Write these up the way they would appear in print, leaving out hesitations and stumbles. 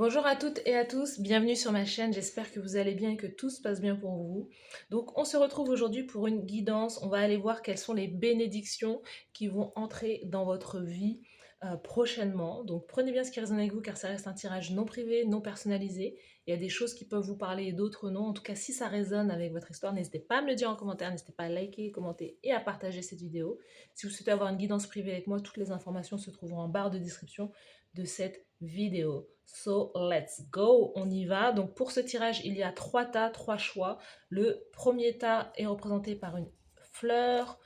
Bonjour à toutes et à tous, bienvenue sur ma chaîne, j'espère que vous allez bien et que tout se passe bien pour vous. Donc on se retrouve aujourd'hui pour une guidance, on va aller voir quelles sont les bénédictions qui vont entrer dans votre vie prochainement. Donc prenez bien ce qui résonne avec vous car ça reste un tirage non privé, non personnalisé. Il y a des choses qui peuvent vous parler et d'autres non. En tout cas si ça résonne avec votre histoire, n'hésitez pas à me le dire en commentaire, n'hésitez pas à liker, commenter et à partager cette vidéo. Si vous souhaitez avoir une guidance privée avec moi, toutes les informations se trouveront en barre de description de cette vidéo. So let's go, on y va. Donc pour ce tirage, il y a 3 tas, 3 choix. Le premier tas est représenté par une fleur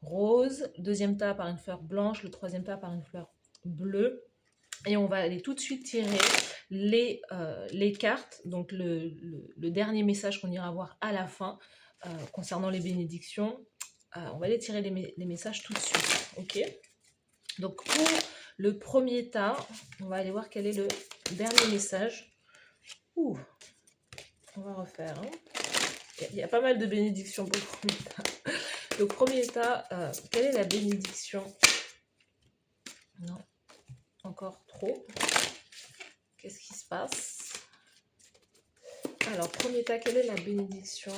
rose, le deuxième tas par une fleur blanche, le troisième tas par une fleur bleue. Et on va aller tout de suite tirer les cartes, donc le dernier message qu'on ira voir à la fin concernant les bénédictions. On va aller tirer les messages tout de suite, ok? Donc pour le premier tas, on va aller voir quel est le dernier message. Ouh, on va refaire. Hein. Il y a pas mal de bénédictions pour le premier tas. Donc premier tas, quelle est la bénédiction? Non, encore trop. Qu'est-ce qui se passe? Alors premier tas, quelle est la bénédiction?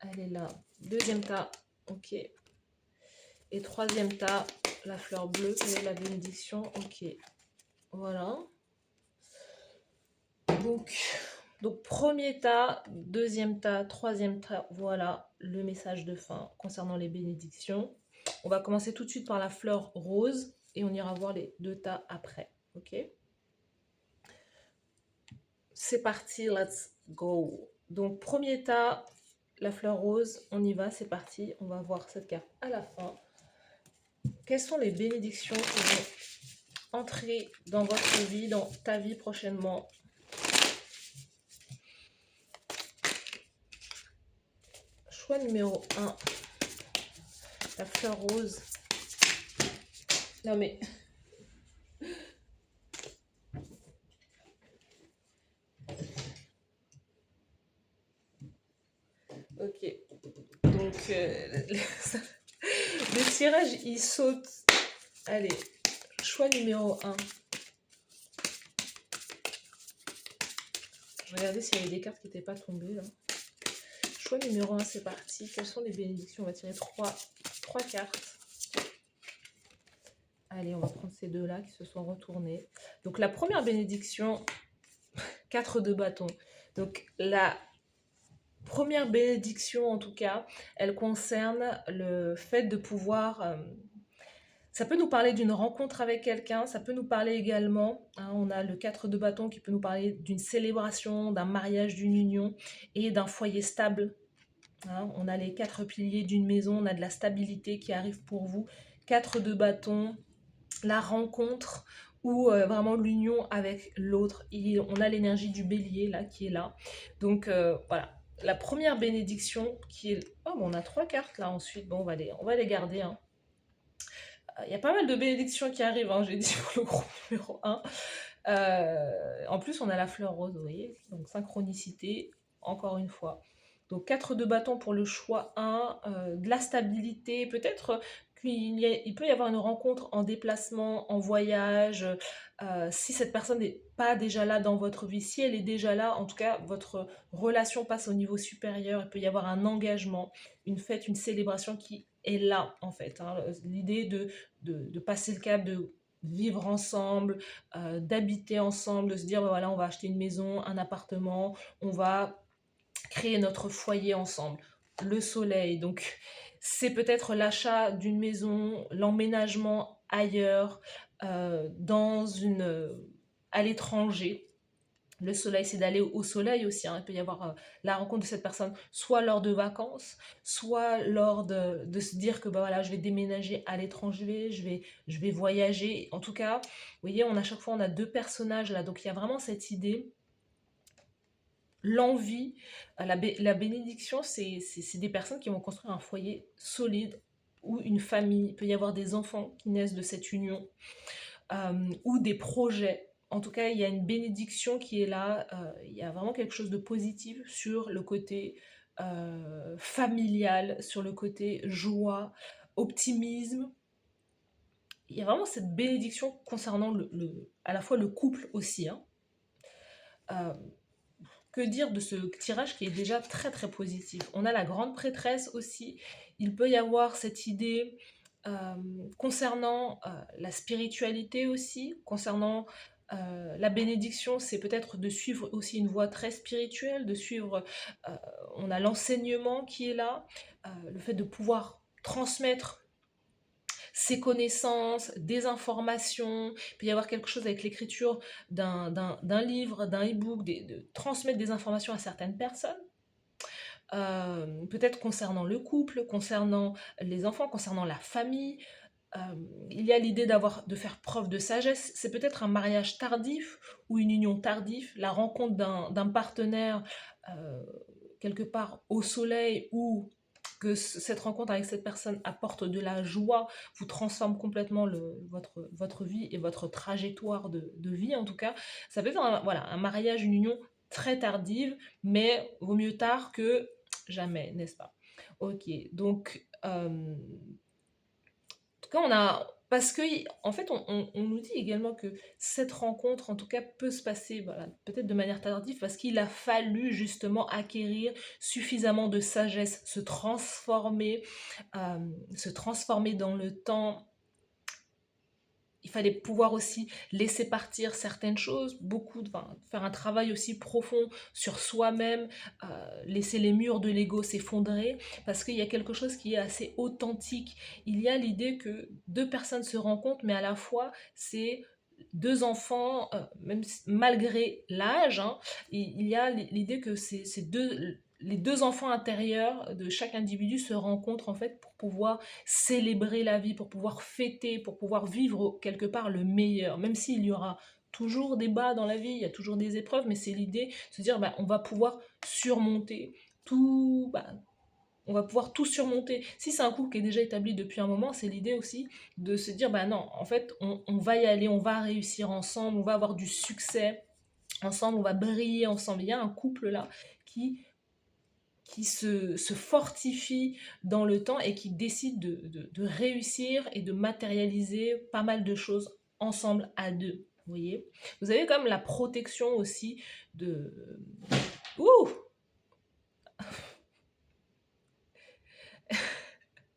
Elle est là. Deuxième tas, ok. Et troisième tas, la fleur bleue, quelle est la bénédiction? Ok. Voilà. Donc premier tas, deuxième tas, troisième tas, voilà le message de fin concernant les bénédictions. On va commencer tout de suite par la fleur rose et on ira voir les 2 tas après, ok? C'est parti, let's go. Donc premier tas, la fleur rose, on y va, c'est parti. On va voir cette carte à la fin. Quelles sont les bénédictions qui vont entrer dans votre vie, dans ta vie prochainement? Choix numéro 1, la fleur rose. Non mais... Ok. Donc, le tirage, il saute. Allez, choix numéro 1. Je regardais s'il y avait des cartes qui n'étaient pas tombées, là. Choix numéro 1, c'est parti. Quelles sont les bénédictions? On va tirer 3 cartes. Allez, on va prendre ces 2-là qui se sont retournées. Donc, la première bénédiction, 4 de bâton. Donc, la première bénédiction, en tout cas, elle concerne le fait de pouvoir... ça peut nous parler d'une rencontre avec quelqu'un, ça peut nous parler également, hein, on a le 4 de bâton qui peut nous parler d'une célébration, d'un mariage, d'une union et d'un foyer stable. Hein. On a les 4 piliers d'une maison, on a de la stabilité qui arrive pour vous. 4 de bâton, la rencontre ou vraiment l'union avec l'autre. On a l'énergie du bélier là qui est là. Donc voilà. La première bénédiction qui est... Oh, bon, on a 3 cartes là ensuite. Bon, on va les garder. Hein. Il y a pas mal de bénédictions qui arrivent, hein, j'ai dit pour le groupe numéro 1. En plus, on a la fleur rose, vous voyez. Donc, synchronicité, encore une fois. Donc, 4 de bâton pour le choix 1. De la stabilité, peut-être qu'il peut y avoir une rencontre en déplacement, en voyage. Si cette personne n'est pas déjà là dans votre vie, si elle est déjà là, en tout cas, votre relation passe au niveau supérieur. Il peut y avoir un engagement, une fête, une célébration qui est là, en fait. Hein. L'idée de passer le cap, de vivre ensemble, d'habiter ensemble, de se dire, bah, voilà, on va acheter une maison, un appartement, on va créer notre foyer ensemble. Le soleil, donc c'est peut-être l'achat d'une maison, l'emménagement ailleurs, à l'étranger. Le soleil, c'est d'aller au soleil aussi. Hein. Il peut y avoir la rencontre de cette personne, soit lors de vacances, soit lors de se dire que bah, voilà, je vais déménager à l'étranger, je vais voyager. En tout cas, vous voyez, à chaque fois, on a 2 personnages là. Donc, il y a vraiment cette idée, l'envie, la bénédiction, c'est des personnes qui vont construire un foyer solide ou une famille. Il peut y avoir des enfants qui naissent de cette union ou des projets. En tout cas, il y a une bénédiction qui est là. Il y a vraiment quelque chose de positif sur le côté familial, sur le côté joie, optimisme. Il y a vraiment cette bénédiction concernant à la fois le couple aussi. Hein. Euh, que dire de ce tirage qui est déjà très très positif? On a la grande prêtresse aussi. Il peut y avoir cette idée euh, concernant la spiritualité aussi, concernant la bénédiction, c'est peut-être de suivre aussi une voie très spirituelle, de suivre, euh, on a l'enseignement qui est là, le fait de pouvoir transmettre ses connaissances, des informations. Il peut y avoir quelque chose avec l'écriture d'un livre, d'un e-book, de transmettre des informations à certaines personnes. Peut-être concernant le couple, concernant les enfants, concernant la famille. Euh, il y a l'idée de faire preuve de sagesse. C'est peut-être un mariage tardif ou une union tardive, la rencontre d'un partenaire euh, quelque part au soleil ou que cette rencontre avec cette personne apporte de la joie, vous transforme complètement votre vie et votre trajectoire de vie en tout cas. Ça peut être voilà, un mariage, une union très tardive, mais vaut mieux tard que jamais, n'est-ce pas? Ok, donc tout cas, on a. Parce que, en fait, on nous dit également que cette rencontre, en tout cas, peut se passer, voilà, peut-être de manière tardive, parce qu'il a fallu justement acquérir suffisamment de sagesse, euh, se transformer dans le temps. Il fallait pouvoir aussi laisser partir certaines choses, enfin, faire un travail aussi profond sur soi-même, laisser les murs de l'ego s'effondrer, parce qu'il y a quelque chose qui est assez authentique. Il y a l'idée que deux personnes se rencontrent, mais à la fois, c'est deux enfants, même malgré l'âge, hein, il y a l'idée que les deux enfants intérieurs de chaque individu se rencontrent en fait pour pouvoir célébrer la vie, pour pouvoir fêter, pour pouvoir vivre quelque part le meilleur, même s'il y aura toujours des bas dans la vie, il y a toujours des épreuves, mais c'est l'idée de se dire on va pouvoir surmonter tout, on va pouvoir tout surmonter. Si c'est un couple qui est déjà établi depuis un moment, c'est l'idée aussi de se dire non, en fait on va y aller, on va réussir ensemble, on va avoir du succès ensemble, on va briller ensemble. Il y a un couple là qui se fortifie dans le temps et qui décide de réussir et de matérialiser pas mal de choses ensemble à deux. Vous voyez, vous avez comme la protection aussi de... Ouh,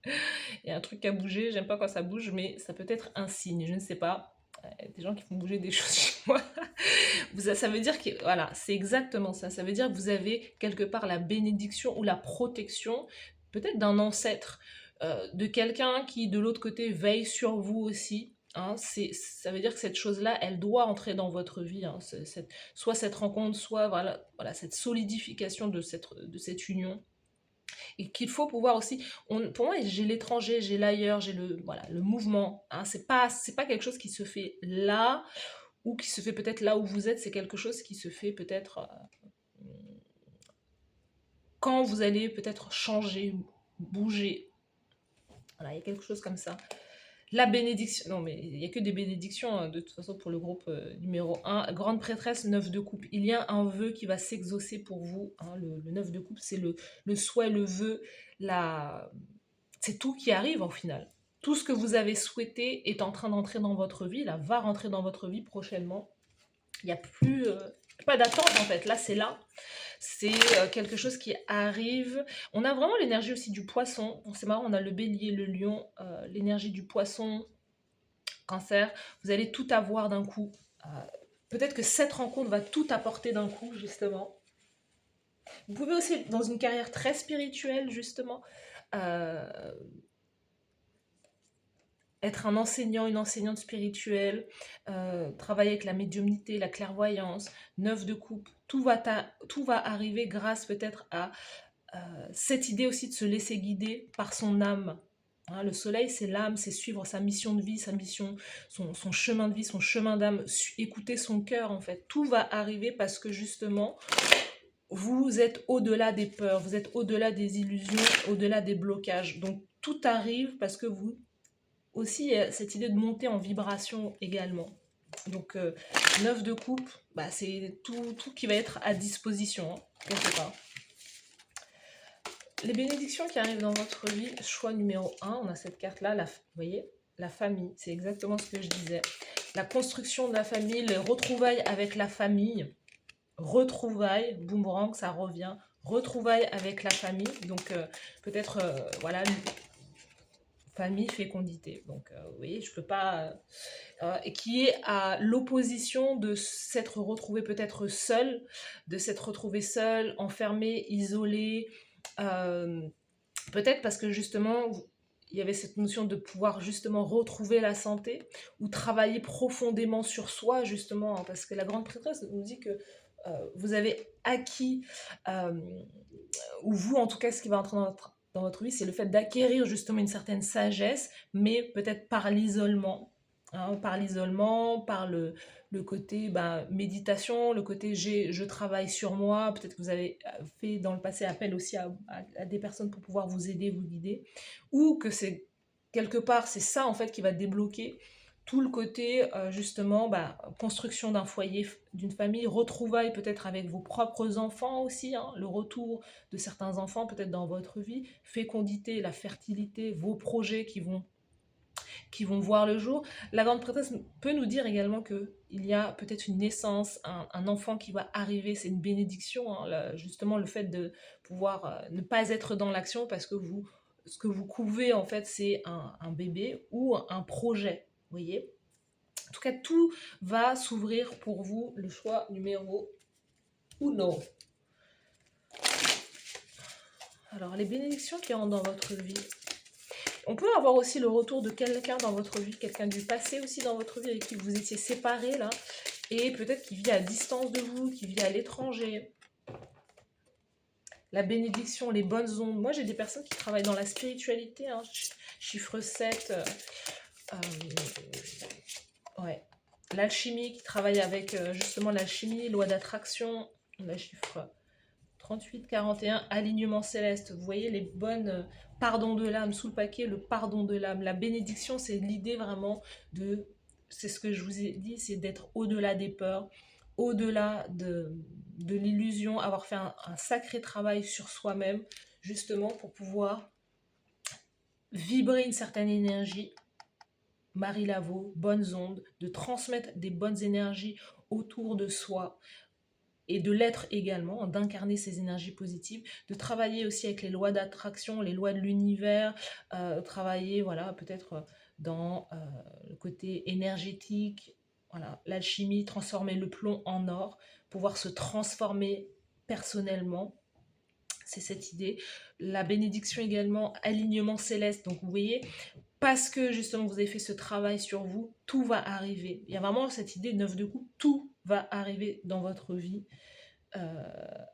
il y a un truc à bouger, j'aime pas quand ça bouge, mais ça peut être un signe, je ne sais pas. Des gens qui font bouger des choses chez moi. Ça veut dire que, voilà, c'est exactement ça. Ça veut dire que vous avez quelque part la bénédiction ou la protection, peut-être d'un ancêtre, de quelqu'un qui, de l'autre côté, veille sur vous aussi. Hein. Ça veut dire que cette chose-là, elle doit entrer dans votre vie. Hein. Soit cette rencontre, soit voilà, cette solidification de cette union et qu'il faut pouvoir aussi, pour moi j'ai l'étranger, j'ai l'ailleurs, j'ai le mouvement, hein. C'est pas quelque chose qui se fait là ou qui se fait peut-être là où vous êtes, c'est quelque chose qui se fait peut-être quand vous allez peut-être changer, bouger, voilà, il y a quelque chose comme ça. La bénédiction, non mais il n'y a que des bénédictions de toute façon pour le groupe numéro 1. Grande prêtresse, 9 de coupe. Il y a un vœu qui va s'exaucer pour vous. Hein, le 9 de coupe, c'est le souhait, le vœu, c'est tout qui arrive en final. Tout ce que vous avez souhaité est en train d'entrer dans votre vie, là, va rentrer dans votre vie prochainement. Il n'y a plus... pas d'attente en fait, là c'est là. C'est quelque chose qui arrive. On a vraiment l'énergie aussi du poisson. C'est marrant, on a le bélier, le lion, l'énergie du poisson, cancer. Vous allez tout avoir d'un coup. Peut-être que cette rencontre va tout apporter d'un coup, justement. Vous pouvez aussi, dans une carrière très spirituelle, justement, être un enseignant, une enseignante spirituelle, travailler avec la médiumnité, la clairvoyance, 9 de coupe, tout va arriver grâce peut-être à cette idée aussi de se laisser guider par son âme. Hein, le soleil, c'est l'âme, c'est suivre sa mission de vie, sa mission, son chemin de vie, son chemin d'âme, écouter son cœur en fait. Tout va arriver parce que justement, vous êtes au-delà des peurs, vous êtes au-delà des illusions, au-delà des blocages. Donc tout arrive parce que vous aussi cette idée de monter en vibration également. Donc 9 de coupe, c'est tout qui va être à disposition, hein, quelque part. Les bénédictions qui arrivent dans votre vie, choix numéro 1, on a cette carte-là, vous voyez, la famille, c'est exactement ce que je disais. La construction de la famille, les retrouvailles avec la famille, retrouvailles, boomerang, ça revient, retrouvailles avec la famille, donc peut-être, voilà, famille, fécondité. Donc, vous voyez, je peux pas... et qui est à l'opposition de s'être retrouvé peut-être seul, de s'être retrouvé seul, enfermé, isolé, euh, peut-être parce que justement, il y avait cette notion de pouvoir justement retrouver la santé ou travailler profondément sur soi, justement, hein, parce que la grande prêtresse nous dit que vous avez acquis, euh, ou vous en tout cas, ce qui va entrer dans votre vie, c'est le fait d'acquérir justement une certaine sagesse, mais peut-être par l'isolement. Hein, par l'isolement, par le côté méditation, le côté je travaille sur moi. Peut-être que vous avez fait dans le passé appel aussi à des personnes pour pouvoir vous aider, vous guider. Ou que c'est quelque part, c'est ça en fait qui va débloquer tout le côté justement construction d'un foyer, d'une famille, retrouvailles peut-être avec vos propres enfants aussi, hein, le retour de certains enfants peut-être dans votre vie, fécondité, la fertilité, vos projets qui vont voir le jour. La grande prêtresse peut nous dire également qu'il y a peut-être une naissance, un enfant qui va arriver, c'est une bénédiction, hein, justement le fait de pouvoir ne pas être dans l'action parce que ce que vous couvez en fait c'est un bébé ou un projet, vous voyez. En tout cas, tout va s'ouvrir pour vous, le choix numéro 1. Alors, les bénédictions qui rentrent dans votre vie. On peut avoir aussi le retour de quelqu'un dans votre vie, quelqu'un du passé aussi dans votre vie avec qui vous étiez séparés là, et peut-être qui vit à distance de vous, qui vit à l'étranger. La bénédiction, les bonnes ondes. Moi, j'ai des personnes qui travaillent dans la spiritualité, hein, chiffre 7. Ouais. L'alchimie, qui travaille avec justement l'alchimie, loi d'attraction, la chiffre 38, 41, alignement céleste. Vous voyez les bonnes pardon de l'âme sous le paquet, le pardon de l'âme. La bénédiction, c'est l'idée vraiment de, c'est ce que je vous ai dit, c'est d'être au-delà des peurs, au-delà de l'illusion, avoir fait un sacré travail sur soi-même, justement pour pouvoir vibrer une certaine énergie. Marie Laveau, bonnes ondes, de transmettre des bonnes énergies autour de soi et de l'être également, d'incarner ces énergies positives, de travailler aussi avec les lois d'attraction, les lois de l'univers, travailler voilà, peut-être dans le côté énergétique, voilà, l'alchimie, transformer le plomb en or, pouvoir se transformer personnellement. C'est cette idée. La bénédiction également, alignement céleste. Donc vous voyez, parce que justement vous avez fait ce travail sur vous, tout va arriver. Il y a vraiment cette idée 9 de coupe, tout va arriver dans votre vie.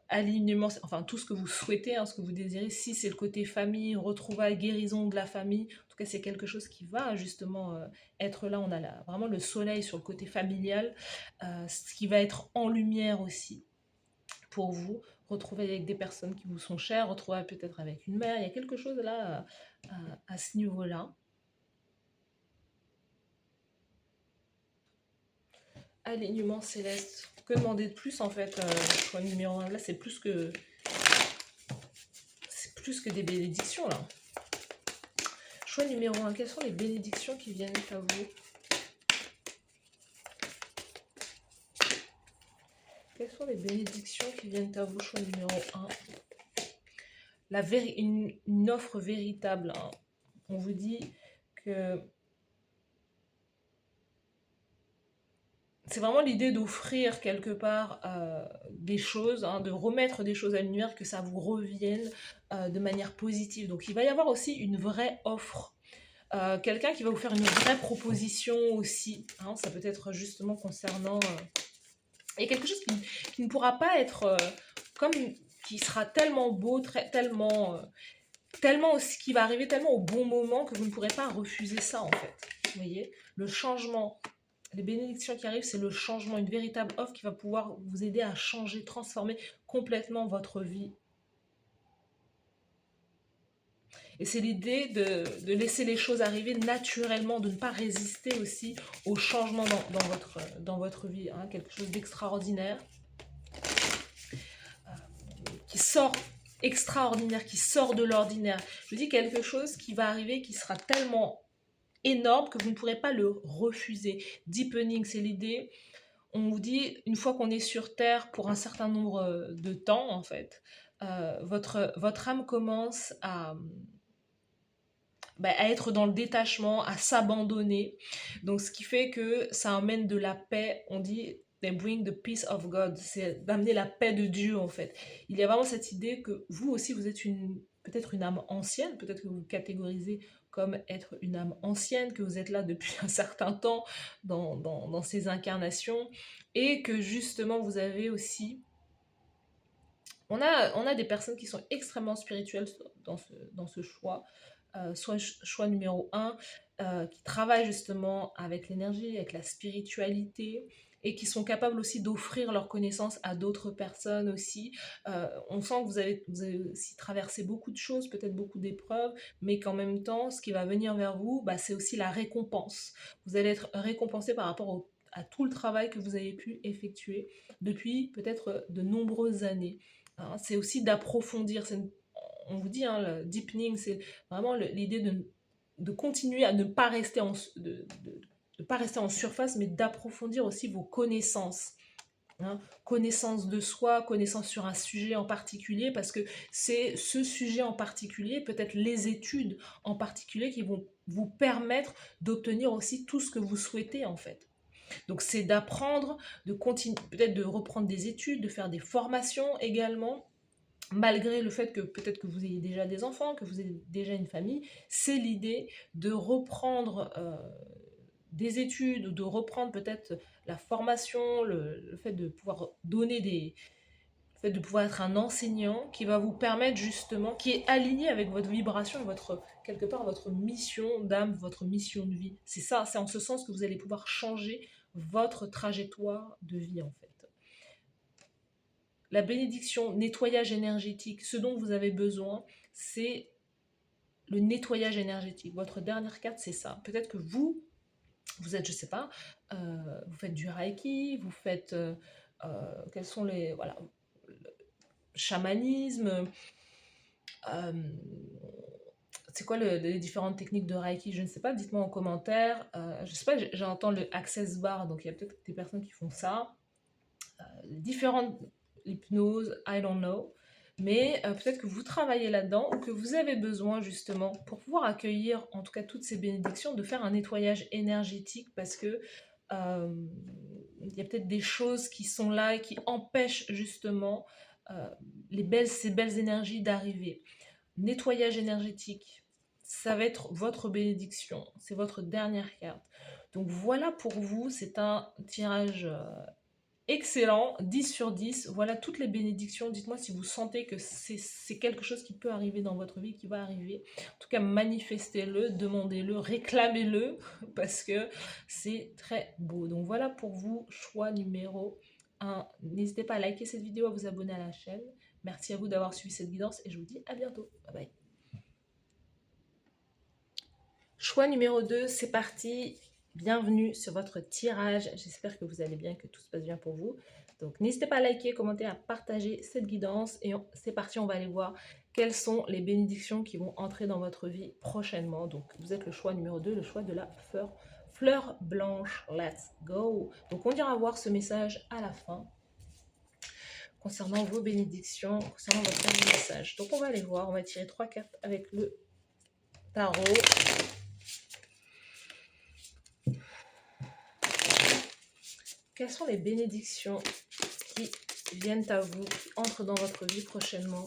Alignement, enfin tout ce que vous souhaitez, hein, ce que vous désirez. Si c'est le côté famille, retrouvailles, guérison de la famille, en tout cas c'est quelque chose qui va justement être là. On a vraiment le soleil sur le côté familial, ce qui va être en lumière aussi pour vous. Retrouver avec des personnes qui vous sont chères, retrouver peut-être avec une mère. Il y a quelque chose là à ce niveau-là. Alignement céleste. Que demander de plus en fait, choix numéro 1. Là, c'est plus que des bénédictions là. Choix numéro 1. Quelles sont les bénédictions qui viennent à vous? Quelles sont les bénédictions qui viennent à vous? Choix numéro 1. Une offre véritable. Hein. On vous dit que c'est vraiment l'idée d'offrir quelque part des choses, hein, de remettre des choses à l'univers, que ça vous revienne de manière positive. Donc il va y avoir aussi une vraie offre. Quelqu'un qui va vous faire une vraie proposition aussi. Hein, ça peut être justement concernant... et quelque chose qui ne pourra pas être qui sera tellement beau, tellement aussi, qui va arriver tellement au bon moment que vous ne pourrez pas refuser ça en fait. Vous voyez, le changement. Les bénédictions qui arrivent, c'est le changement, une véritable offre qui va pouvoir vous aider à changer, transformer complètement votre vie. Et c'est l'idée de laisser les choses arriver naturellement, de ne pas résister aussi au changement dans votre vie. Hein, quelque chose d'extraordinaire, qui sort extraordinaire, qui sort de l'ordinaire. Je dis quelque chose qui va arriver, qui sera tellement énorme que vous ne pourrez pas le refuser. Deepening, c'est l'idée on vous dit, une fois qu'on est sur Terre pour un certain nombre de temps, en fait, votre âme commence à être dans le détachement, à s'abandonner. Donc, ce qui fait que ça amène de la paix. On dit, they bring the peace of God. C'est d'amener la paix de Dieu, en fait. Il y a vraiment cette idée que vous aussi, vous êtes peut-être une âme ancienne, peut-être que vous vous catégorisez comme être une âme ancienne, que vous êtes là depuis un certain temps dans ces incarnations, et que justement, vous avez aussi... On a des personnes qui sont extrêmement spirituelles dans ce choix, soit choix numéro un, qui travaillent justement avec l'énergie, avec la spiritualité, et qui sont capables aussi d'offrir leurs connaissances à d'autres personnes aussi. On sent que vous avez aussi traversé beaucoup de choses, peut-être beaucoup d'épreuves, mais qu'en même temps, ce qui va venir vers vous, bah, c'est aussi la récompense. Vous allez être récompensé par rapport à tout le travail que vous avez pu effectuer depuis peut-être de nombreuses années. Hein, c'est aussi d'approfondir, on vous dit, hein, le deepening, c'est vraiment l'idée de continuer à ne pas rester de pas rester en surface, mais d'approfondir aussi vos connaissances. Hein, connaissance de soi, connaissance sur un sujet en particulier, parce que c'est ce sujet en particulier, peut-être les études en particulier, qui vont vous permettre d'obtenir aussi tout ce que vous souhaitez en fait. Donc c'est d'apprendre, de continuer, peut-être de reprendre des études, de faire des formations également, malgré le fait que peut-être que vous ayez déjà des enfants, que vous ayez déjà une famille. C'est l'idée de reprendre des études, ou de reprendre peut-être la formation, le fait de pouvoir donner le fait de pouvoir être un enseignant qui va vous permettre justement, qui est aligné avec votre vibration, quelque part votre mission d'âme, votre mission de vie. C'est ça, c'est en ce sens que vous allez pouvoir changer votre trajectoire de vie en fait. La bénédiction, nettoyage énergétique, ce dont vous avez besoin, c'est le nettoyage énergétique. Votre dernière carte, c'est ça. Peut-être que vous êtes, je sais pas, vous faites du Reiki, vous faites, quels sont les, voilà, chamanisme, euh, c'est quoi les différentes techniques de Reiki, je ne sais pas, dites-moi en commentaire. Je sais pas, j'entends le Access Bar, donc il y a peut-être des personnes qui font ça. Différentes hypnoses, I don't know. Mais peut-être que vous travaillez là-dedans, ou que vous avez besoin justement, pour pouvoir accueillir en tout cas toutes ces bénédictions, de faire un nettoyage énergétique, parce que il y a peut-être des choses qui sont là et qui empêchent justement ces belles énergies d'arriver. Nettoyage énergétique, ça va être votre bénédiction, c'est votre dernière carte. Donc voilà pour vous, c'est un tirage excellent, 10 sur 10. Voilà toutes les bénédictions. Dites-moi si vous sentez que c'est quelque chose qui peut arriver dans votre vie, qui va arriver. En tout cas, manifestez-le, demandez-le, réclamez-le, parce que c'est très beau. Donc voilà pour vous, choix numéro 1. N'hésitez pas à liker cette vidéo, à vous abonner à la chaîne. Merci à vous d'avoir suivi cette guidance et je vous dis à bientôt. Bye bye. Choix numéro 2, c'est parti. Bienvenue sur votre tirage. J'espère que vous allez bien, que tout se passe bien pour vous. Donc n'hésitez pas à liker, commenter, à partager cette guidance. Et c'est parti, on va aller voir quelles sont les bénédictions qui vont entrer dans votre vie prochainement. Donc vous êtes le choix numéro 2, le choix de la fleur blanche. Let's go. Donc on ira voir ce message à la fin concernant vos bénédictions, concernant votre dernier message. Donc on va aller voir, on va tirer 3 cartes avec le tarot. Quelles sont les bénédictions qui viennent à vous, qui entrent dans votre vie prochainement?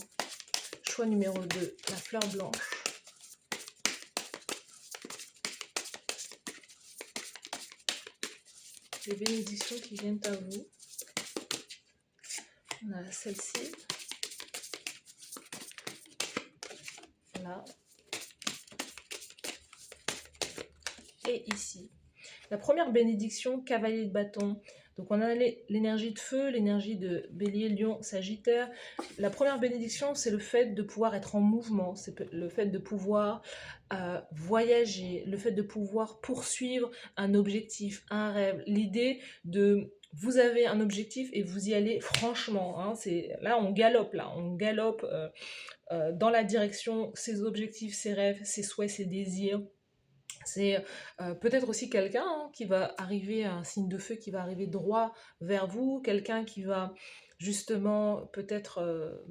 Choix numéro 2, la fleur blanche. Les bénédictions qui viennent à vous. On a celle-ci. Là. Et ici. La première bénédiction, cavalier de bâton. Donc on a l'énergie de feu, l'énergie de bélier, lion, sagittaire. La première bénédiction, c'est le fait de pouvoir être en mouvement, c'est le fait de pouvoir voyager, le fait de pouvoir poursuivre un objectif, un rêve. L'idée de... Vous avez un objectif et vous y allez franchement. Hein, là, on galope dans la direction, ses objectifs, ses rêves, ses souhaits, ses désirs. C'est peut-être aussi quelqu'un qui va arriver, un signe de feu qui va arriver droit vers vous, quelqu'un qui va justement peut-être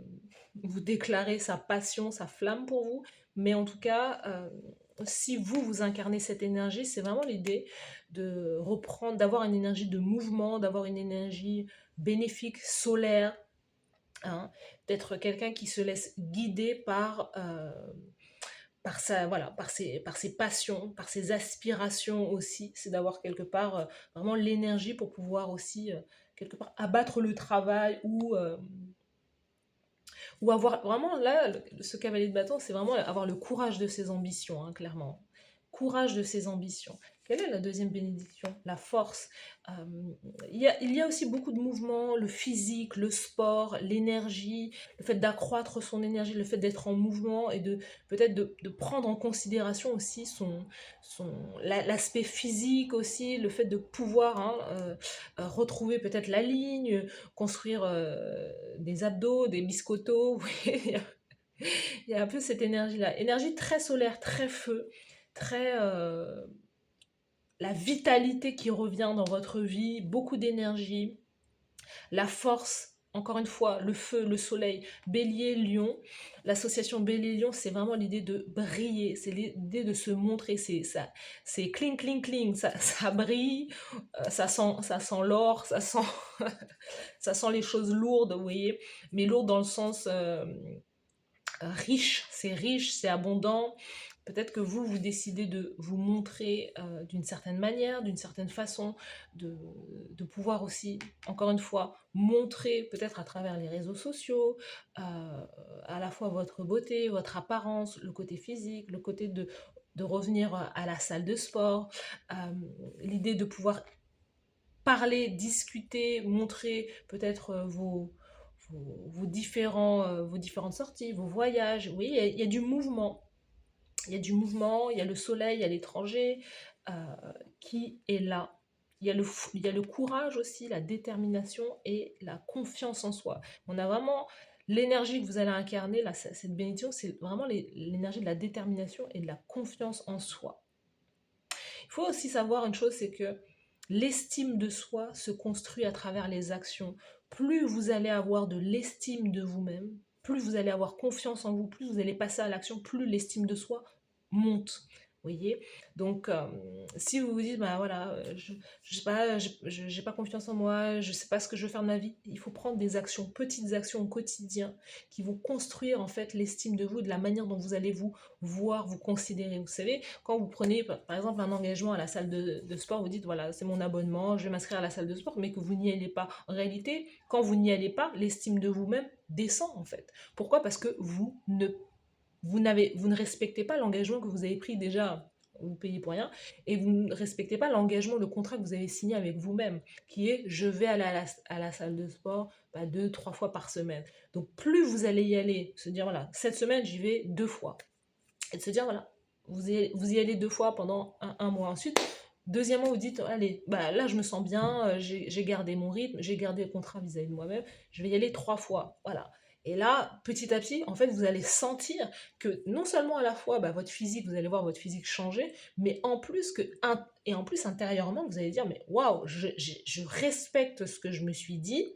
vous déclarer sa passion, sa flamme pour vous, mais en tout cas, si vous, vous incarnez cette énergie, c'est vraiment l'idée de reprendre, d'avoir une énergie de mouvement, d'avoir une énergie bénéfique, solaire, hein, d'être quelqu'un qui se laisse guider par voilà, par ses passions, par ses aspirations aussi. C'est d'avoir quelque part vraiment l'énergie pour pouvoir aussi, quelque part, abattre le travail ou avoir vraiment, là, ce cavalier de bâton, c'est vraiment avoir le courage de ses ambitions, hein, clairement. Courage de ses ambitions. Quelle est la deuxième bénédiction? La force. Euh, il y a aussi beaucoup de mouvements, le physique, le sport, l'énergie, le fait d'accroître son énergie, le fait d'être en mouvement et de peut-être de prendre en considération aussi l'aspect physique aussi, le fait de pouvoir retrouver peut-être la ligne, construire des abdos, des biscottos. Vous voyez, il y a un peu cette énergie-là. Énergie très solaire, très feu, très la vitalité qui revient dans votre vie, beaucoup d'énergie, la force. Encore une fois, le feu, le soleil, bélier, lion. L'association bélier-lion, c'est vraiment l'idée de briller, c'est l'idée de se montrer, c'est cling, cling, cling, ça brille, ça sent l'or, ça sent les choses lourdes, vous voyez, mais lourdes dans le sens riche, c'est abondant. Peut-être que vous décidez de vous montrer d'une certaine manière, d'une certaine façon, de pouvoir aussi, encore une fois, montrer peut-être à travers les réseaux sociaux, à la fois votre beauté, votre apparence, le côté physique, le côté de revenir à la salle de sport, euh, l'idée de pouvoir parler, discuter, montrer peut-être vos différentes sorties, vos voyages. Oui, il y a du mouvement. Il y a du mouvement, il y a le soleil, il y a l'étranger euh, qui est là. Il y a le courage aussi, la détermination et la confiance en soi. On a vraiment l'énergie que vous allez incarner, là, cette bénédiction, c'est vraiment l'énergie de la détermination et de la confiance en soi. Il faut aussi savoir une chose, c'est que l'estime de soi se construit à travers les actions. Plus vous allez avoir de l'estime de vous-même, plus vous allez avoir confiance en vous, plus vous allez passer à l'action, plus l'estime de soi monte. Vous voyez. Donc, si vous vous dites, bah voilà, je sais pas, j'ai pas confiance en moi, je sais pas ce que je veux faire de ma vie, il faut prendre des actions, petites actions au quotidien, qui vont construire en fait l'estime de vous, de la manière dont vous allez vous voir, vous considérer. Vous savez, quand vous prenez par exemple un engagement à la salle de sport, vous dites voilà, c'est mon abonnement, je vais m'inscrire à la salle de sport, mais que vous n'y allez pas. En réalité, quand vous n'y allez pas, l'estime de vous-même descend en fait. Pourquoi? Parce que vous ne respectez pas l'engagement que vous avez pris déjà, vous payez pour rien, et vous ne respectez pas l'engagement, le contrat que vous avez signé avec vous-même, qui est je vais aller à la salle de sport bah, 2, 3 fois par semaine. Donc plus vous allez y aller, se dire voilà, cette semaine j'y vais 2 fois, et de se dire voilà, vous y allez 2 fois pendant un mois. Ensuite, deuxièmement, vous dites allez, bah là je me sens bien, j'ai gardé mon rythme, j'ai gardé le contrat vis-à-vis de moi-même, je vais y aller 3 fois. Voilà. Et là, petit à petit, en fait, vous allez sentir que non seulement à la fois bah, votre physique, vous allez voir votre physique changer, mais en plus intérieurement, vous allez dire mais waouh, je respecte ce que je me suis dit.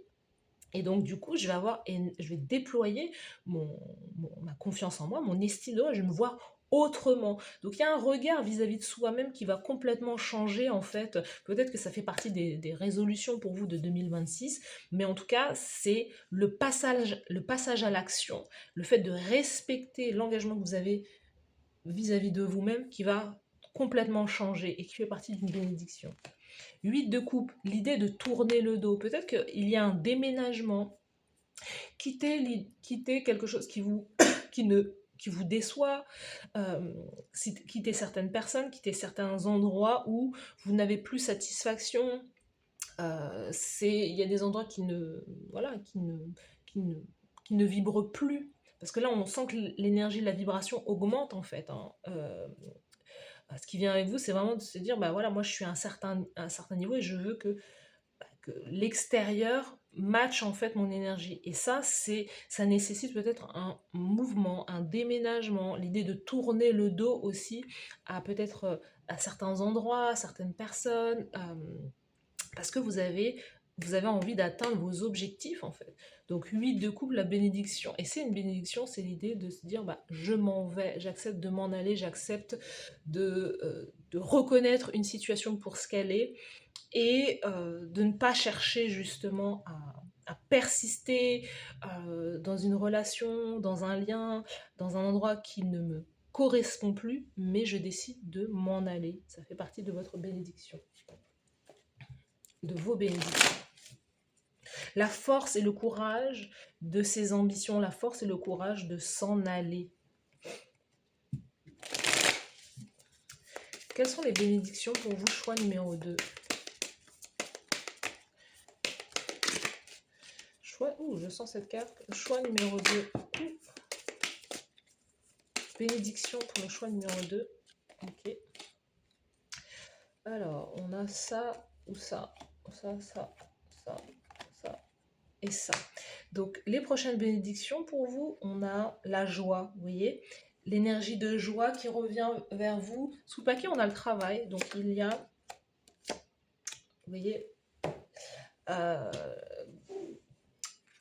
Et donc, du coup, je vais déployer ma confiance en moi, mon estime de moi, je vais me voir autrement. Donc, il y a un regard vis-à-vis de soi-même qui va complètement changer, en fait. Peut-être que ça fait partie des résolutions pour vous de 2026, mais en tout cas, c'est le passage à l'action, le fait de respecter l'engagement que vous avez vis-à-vis de vous-même qui va complètement changer et qui fait partie d'une bénédiction. 8 de coupe, l'idée de tourner le dos. Peut-être qu'il y a un déménagement, quitter quelque chose qui vous déçoit, quitter certaines personnes, quitter certains endroits où vous n'avez plus satisfaction. Il y a des endroits voilà, qui ne, qui ne vibrent plus. Parce que là, on sent que l'énergie, la vibration augmente en fait. Hein. Ce qui vient avec vous, c'est vraiment de se dire, bah voilà, moi je suis à un certain niveau et je veux que l'extérieur match en fait mon énergie. Et ça nécessite peut-être un mouvement, un déménagement, l'idée de tourner le dos aussi à peut-être à certains endroits, à certaines personnes, parce que vous avez envie d'atteindre vos objectifs en fait. Donc 8 de coupe, la bénédiction. Et c'est une bénédiction, c'est l'idée de se dire, bah, je m'en vais, j'accepte de m'en aller, j'accepte de reconnaître une situation pour ce qu'elle est et de ne pas chercher justement à persister dans une relation, dans un lien, dans un endroit qui ne me correspond plus, mais je décide de m'en aller. Ça fait partie de votre bénédiction, de vos bénédictions. La force et le courage de ses ambitions, la force et le courage de s'en aller. Quelles sont les bénédictions pour vous, choix numéro 2? Choix, je sens cette carte. Choix numéro 2. Bénédiction pour le choix numéro 2. Ok. Alors, on a ça ou ça. Ça et ça. Donc, les prochaines bénédictions pour vous, on a la joie, vous voyez, l'énergie de joie qui revient vers vous. Sous le paquet, on a le travail. Donc, il y a, vous voyez,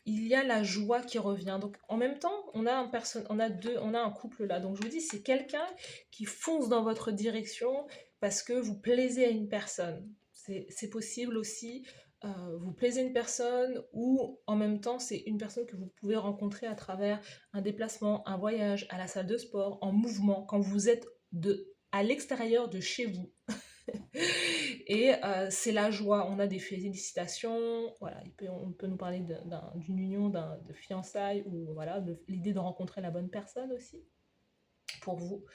il y a la joie qui revient. Donc, en même temps, on a un couple là. Donc, je vous dis, c'est quelqu'un qui fonce dans votre direction parce que vous plaisez à une personne. C'est possible aussi. Vous plaisez à une personne ou en même temps, c'est une personne que vous pouvez rencontrer à travers un déplacement, un voyage, à la salle de sport, en mouvement, quand vous êtes à l'extérieur de chez vous. Et c'est la joie, on a des félicitations, voilà, on peut nous parler d'une union, de fiançailles, ou voilà, l'idée de rencontrer la bonne personne aussi, pour vous.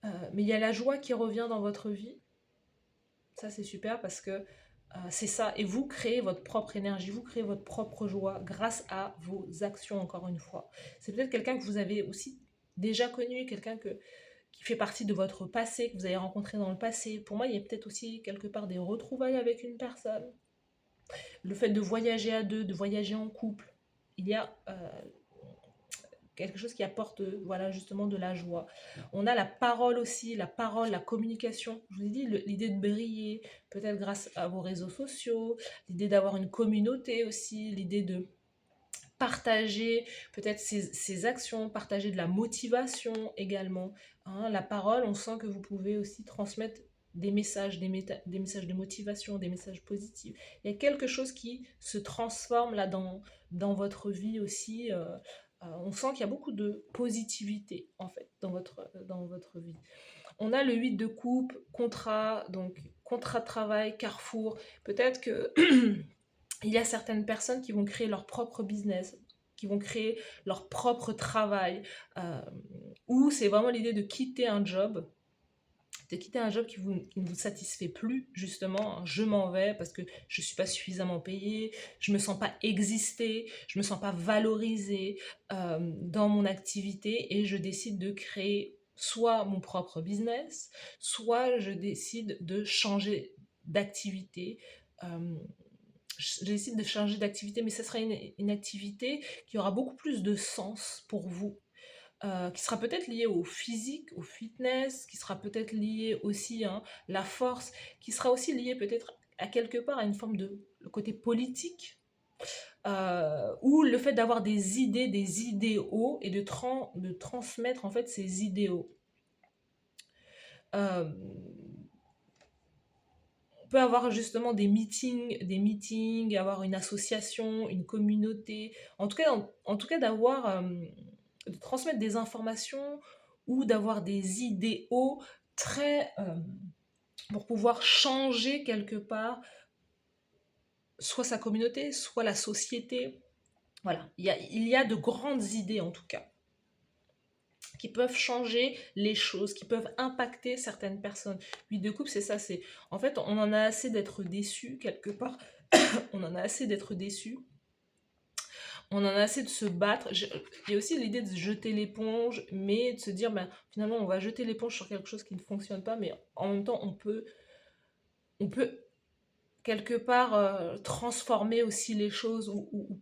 Mais il y a la joie qui revient dans votre vie, ça c'est super parce que c'est ça, et vous créez votre propre énergie, vous créez votre propre joie grâce à vos actions, encore une fois. C'est peut-être quelqu'un que vous avez aussi déjà connu, quelqu'un qui fait partie de votre passé, que vous avez rencontré dans le passé. Pour moi, il y a peut-être aussi quelque part des retrouvailles avec une personne. Le fait de voyager à deux, de voyager en couple, il y a quelque chose qui apporte voilà, justement de la joie. On a la parole aussi, la parole, la communication. Je vous ai dit, l'idée de briller, peut-être grâce à vos réseaux sociaux, l'idée d'avoir une communauté aussi, l'idée de partager peut-être ses actions, partager de la motivation également. Hein, la parole, on sent que vous pouvez aussi transmettre des messages, des messages de motivation, des messages positifs. Il y a quelque chose qui se transforme là dans votre vie aussi. On sent qu'il y a beaucoup de positivité en fait dans votre vie. On a le 8 de coupe, contrat, donc contrat de travail, carrefour. Peut-être que il y a certaines personnes qui vont créer leur propre business, qui vont créer leur propre travail, où c'est vraiment l'idée de quitter un job, qui ne vous satisfait plus, justement. Je m'en vais parce que je ne suis pas suffisamment payée, je ne me sens pas exister, je ne me sens pas valorisée dans mon activité, et je décide de créer soit mon propre business, soit je décide de changer d'activité. Je décide de changer d'activité, mais ce sera une activité qui aura beaucoup plus de sens pour vous, qui sera peut-être liée au physique, au fitness, qui sera peut-être liée aussi à la force, qui sera aussi liée peut-être à quelque part à une forme de le côté politique, ou le fait d'avoir des idées, des idéaux, et de transmettre en fait ces idéaux. On peut avoir justement des meetings, avoir une association, une communauté, en tout cas d'avoir, de transmettre des informations ou d'avoir des idéaux très, pour pouvoir changer quelque part, soit sa communauté, soit la société. Voilà, il y a de grandes idées en tout cas, qui peuvent changer les choses, qui peuvent impacter certaines personnes. 8 de coupe, c'est ça, c'est en fait on en a assez d'être déçus quelque part, on en a assez d'être déçus, on en a assez de se battre. Il y a aussi l'idée de jeter l'éponge, mais de se dire ben, finalement on va jeter l'éponge sur quelque chose qui ne fonctionne pas, mais en même temps on peut quelque part transformer aussi les choses ou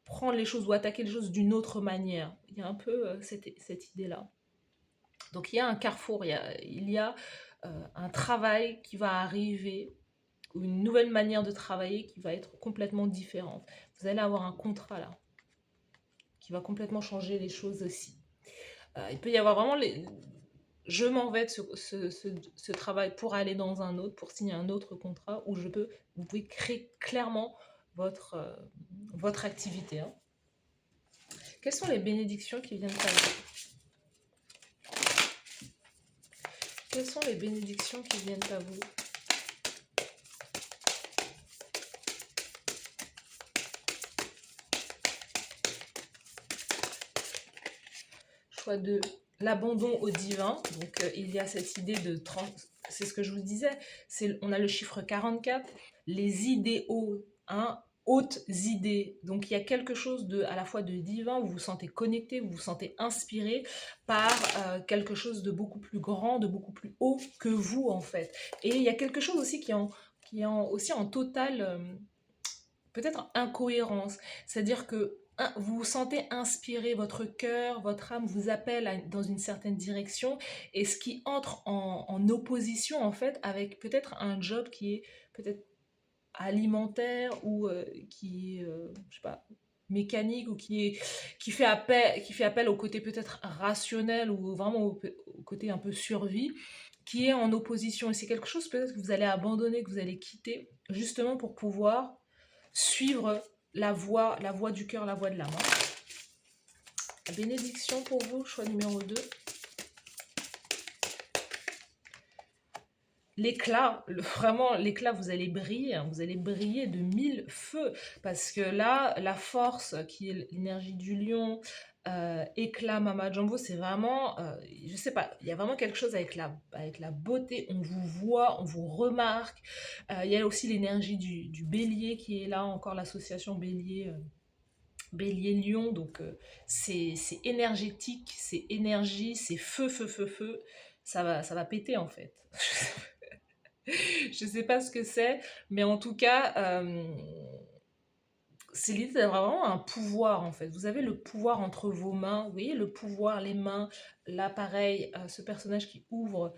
prendre les choses ou attaquer les choses d'une autre manière. Il y a un peu cette idée-là. Donc il y a un carrefour, il y a un travail qui va arriver, ou une nouvelle manière de travailler qui va être complètement différente. Vous allez avoir un contrat là, qui va complètement changer les choses aussi. Il peut y avoir vraiment je m'en vais de ce travail pour aller dans un autre, pour signer un autre contrat où vous pouvez créer clairement votre activité, hein. Quelles sont les bénédictions qui viennent à vous? Quelles sont les bénédictions qui viennent à vous? Choix de l'abandon au divin. Donc, il y a cette idée c'est ce que je vous disais, on a le chiffre 44, les idéaux, hein, hautes idées. Donc, il y a quelque chose à la fois de divin, vous vous sentez connecté, vous vous sentez inspiré par quelque chose de beaucoup plus grand, de beaucoup plus haut que vous, en fait. Et il y a quelque chose aussi aussi en totale, peut-être incohérence. C'est-à-dire que vous vous sentez inspiré, votre cœur, votre âme vous appelle dans une certaine direction, et ce qui entre en opposition, en fait, avec peut-être un job qui est peut-être alimentaire ou qui est, je sais pas, mécanique, ou qui fait appel au côté peut-être rationnel, ou vraiment au côté un peu survie, qui est en opposition. Et c'est quelque chose peut-être que vous allez abandonner, que vous allez quitter, justement pour pouvoir suivre la voie du cœur, la voie de l'âme, hein. La bénédiction pour vous, choix numéro 2. L'éclat, vraiment l'éclat, vous allez briller, hein, vous allez briller de mille feux, parce que là, la force qui est l'énergie du lion, éclat, Mama Jumbo, c'est vraiment, je sais pas, il y a vraiment quelque chose avec la beauté, on vous voit, on vous remarque. Il y a aussi l'énergie du bélier qui est là, encore l'association bélier. Bélier-Lion, donc c'est énergétique, c'est énergie, c'est feu, feu, feu, feu. Ça va péter en fait. Je sais pas ce que c'est, mais en tout cas, c'est l'idée d'avoir vraiment un pouvoir en fait. Vous avez le pouvoir entre vos mains, vous voyez le pouvoir, les mains, là pareil, ce personnage qui ouvre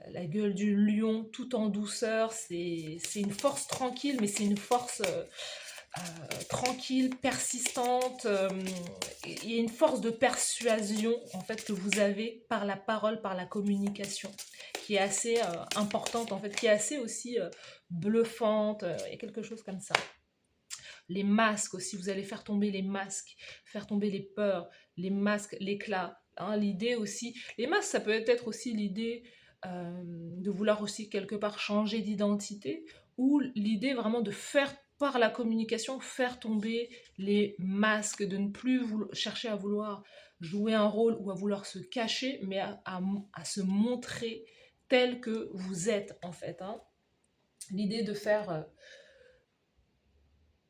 la gueule du lion tout en douceur, c'est une force tranquille, mais c'est une force tranquille, persistante. Il y a une force de persuasion en fait que vous avez par la parole, par la communication, qui est assez importante en fait, qui est assez aussi bluffante. Il y a quelque chose comme ça. Les masques aussi, vous allez faire tomber les masques, faire tomber les peurs, les masques, l'éclat, hein, l'idée aussi. Les masques, ça peut être aussi l'idée de vouloir aussi quelque part changer d'identité, ou l'idée vraiment de faire par la communication, faire tomber les masques, de ne plus chercher à vouloir jouer un rôle ou à vouloir se cacher, mais à se montrer tel que vous êtes en fait, hein. L'idée de faire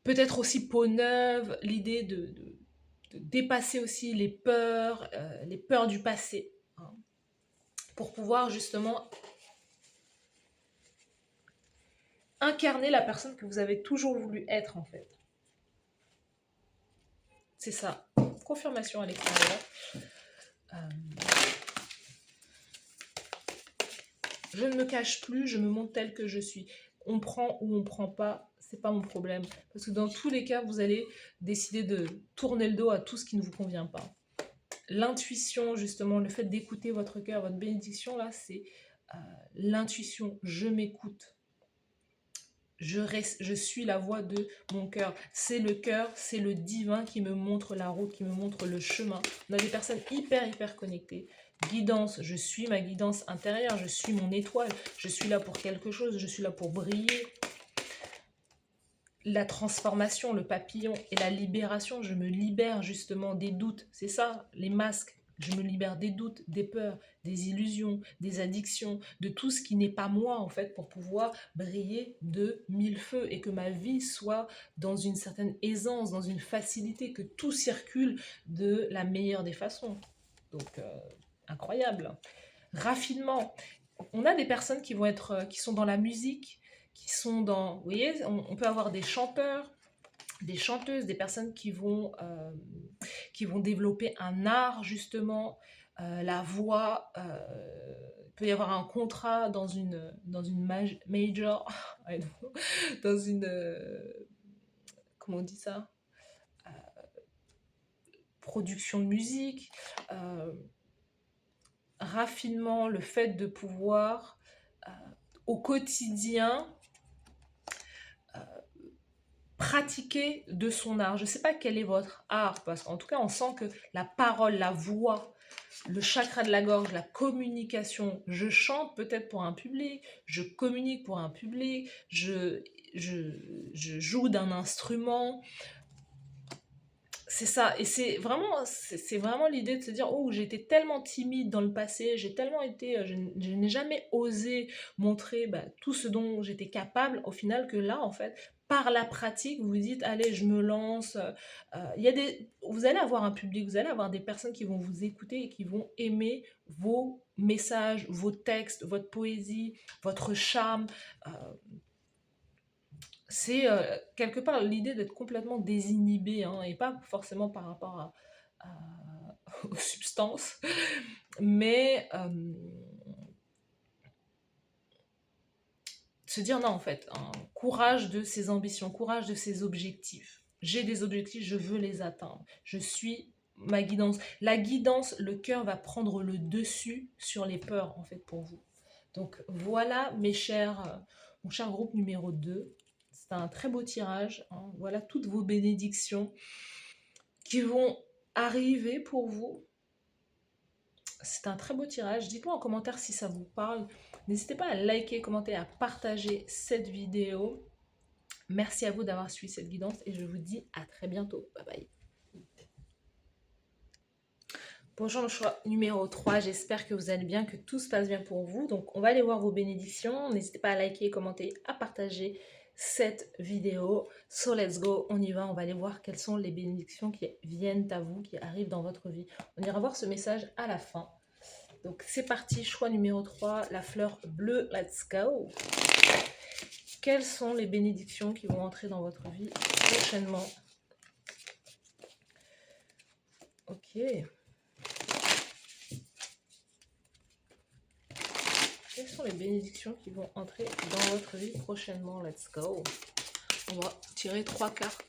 peut-être aussi peau neuve, l'idée de dépasser aussi les peurs du passé, hein, pour pouvoir justement incarner la personne que vous avez toujours voulu être en fait. C'est ça. Confirmation à l'extérieur. Je ne me cache plus, je me montre telle que je suis. On prend ou on prend pas, c'est pas mon problème. Parce que dans tous les cas, vous allez décider de tourner le dos à tout ce qui ne vous convient pas. L'intuition, justement, le fait d'écouter votre cœur, votre bénédiction, là, c'est l'intuition. Je m'écoute. Je suis la voix de mon cœur. C'est le cœur, c'est le divin qui me montre la route, qui me montre le chemin. On a des personnes hyper, hyper connectées. Guidance, je suis ma guidance intérieure, je suis mon étoile, je suis là pour quelque chose, je suis là pour briller. La transformation, le papillon et la libération, je me libère justement des doutes. C'est ça, les masques. Je me libère des doutes, des peurs, des illusions, des addictions, de tout ce qui n'est pas moi en fait, pour pouvoir briller de mille feux et que ma vie soit dans une certaine aisance, dans une facilité, que tout circule de la meilleure des façons. Donc, incroyable. Raffinement. On a des personnes qui sont dans la musique, qui sont dans... Vous voyez, on peut avoir des chanteurs, des chanteuses, des personnes qui vont développer un art justement, la voix. Il peut y avoir un contrat dans une major, dans une... comment on dit ça? Production de musique, raffinement, le fait de pouvoir au quotidien pratiquer de son art. Je ne sais pas quel est votre art, parce qu'en tout cas, on sent que la parole, la voix, le chakra de la gorge, la communication, je chante peut-être pour un public, je communique pour un public, je joue d'un instrument. C'est ça, et c'est vraiment l'idée de se dire, oh, j'ai été tellement timide dans le passé, j'ai tellement été, je n'ai jamais osé montrer tout ce dont j'étais capable, au final que là, en fait, par la pratique, vous vous dites, allez, je me lance. Vous allez avoir un public, vous allez avoir des personnes qui vont vous écouter et qui vont aimer vos messages, vos textes, votre poésie, votre charme. euh, c'est quelque part l'idée d'être complètement désinhibé, hein, et pas forcément par rapport aux substances, mais se dire non en fait, hein, courage de ses ambitions, courage de ses objectifs. J'ai des objectifs, je veux les atteindre. Je suis ma guidance. La guidance, le cœur va prendre le dessus sur les peurs en fait pour vous. Donc voilà mon cher groupe numéro 2. C'est un très beau tirage, hein. Voilà toutes vos bénédictions qui vont arriver pour vous. C'est un très beau tirage. Dites-moi en commentaire si ça vous parle. N'hésitez pas à liker, commenter, à partager cette vidéo. Merci à vous d'avoir suivi cette guidance et je vous dis à très bientôt. Bye bye. Bonjour le choix numéro 3, j'espère que vous allez bien, que tout se passe bien pour vous. Donc on va aller voir vos bénédictions. N'hésitez pas à liker, commenter, à partager cette vidéo. So let's go, on y va, on va aller voir quelles sont les bénédictions qui viennent à vous, qui arrivent dans votre vie. On ira voir ce message à la fin. Donc c'est parti, choix numéro 3, la fleur bleue, let's go. Quelles sont les bénédictions qui vont entrer dans votre vie prochainement? Ok. Quelles sont les bénédictions qui vont entrer dans votre vie prochainement? Let's go. On va tirer 3 cartes.